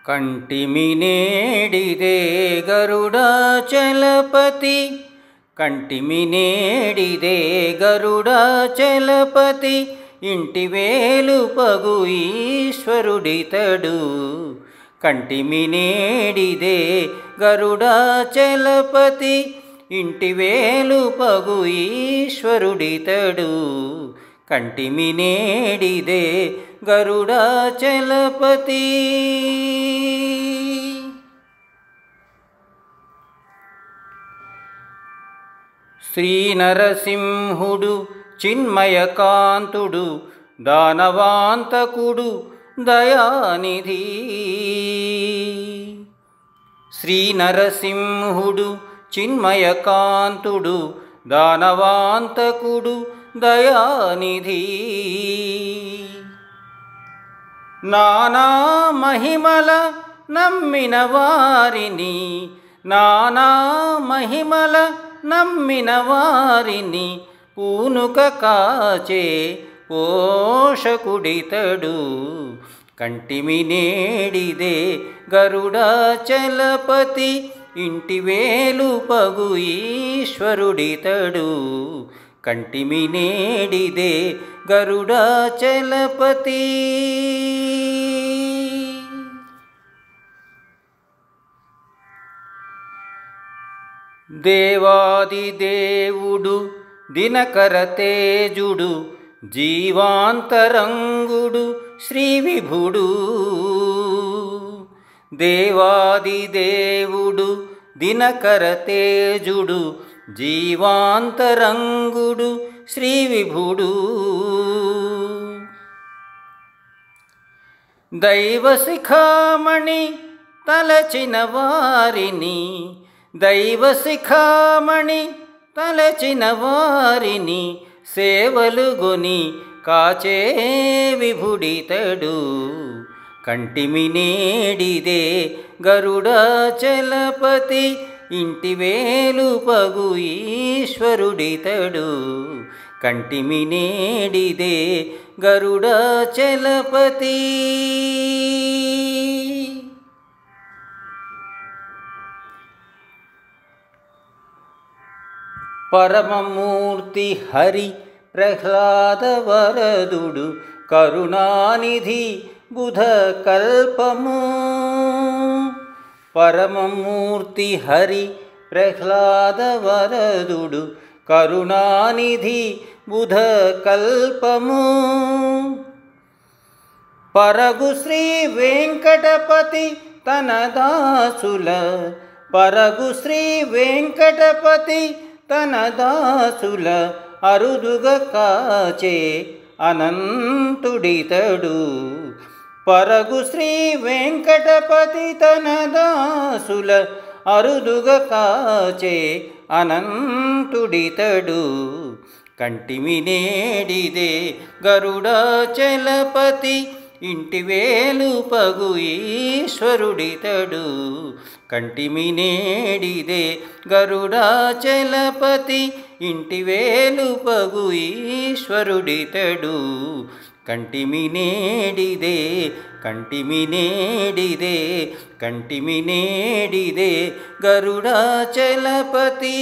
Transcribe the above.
కంటిమినేడిదే గరుడాచలపతి కంటిమినేడిదే గరుడాచలపతి ఇంటి వేలుపగు ఈశ్వరుడితడు కంటిమినేడిదే గరుడాచలపతి ఇంటి వేలుపగు ఈశ్వరుడితడు కంటిమినేడిదే గరుడాచలపతి శ్రీ నరసింహుడు చిన్మయకాంతుడు దానవాంతకుడు దయానిధి శ్రీ నరసింహుడు చిన్మయకాంతుడు దానవాంతకుడు దయానిధి నానా మహిమల నమ్మిన వారిని నానా మహిమల నమ్మిన వారిని పూనుక కాచే పోషకుడితడు కంటిమినేడిదే గరుడాచలపతి ఇంటి వేలుపగు ఈశ్వరుడితడు కంటిమినేడిదే గరుడాచలపతి దేవాదిదేవుడు దినకర తేజుడు జీవాంతరంగుడు శ్రీ విభుడు దేవాదిదేవుడు దినకర తేజుడు జీవాంతరంగుడు శ్రీ విభుడు దైవశిఖామణి తలచిన వారిని దైవశిఖామణి తలచిన వారిని సేవలుగొని కాచే విభుడితడు కంటిమినేడిదే గరుడాచలపతి ఇంటి వేలుపగు ఈశ్వరుడితడు కంటిమినేడిదే గరుడాచలపతి పరమమూర్తి హరి ప్రహ్లాద వరదుడు కరుణానిధి బుధ కల్పము పరమమూర్తి హరి ప్రహ్లాద వరదుడు కరుణానిధి బుధ కల్పము పరగు శ్రీ వెంకటపతి తన దాసుల పరగు శ్రీ వెంకటపతి తన దాసుల అరుదుగా కాచే అనంతుడితడు పరగు శ్రీ వెంకటపతి తన దాసుల అరుదుగా కాచే అనంతుడితడు కంటిమినేడిదే గరుడాచలపతి ఇంటి వేలుపగు ఈశ్వరుడితడు కంటిమినేడిదే గరుడాచలపతి ఇంటి వేలుపగు ఈశ్వరుడితడు కంటిమినేడిదే కంటిమినేడిదే కంటిమినేడిదే గరుడాచలపతి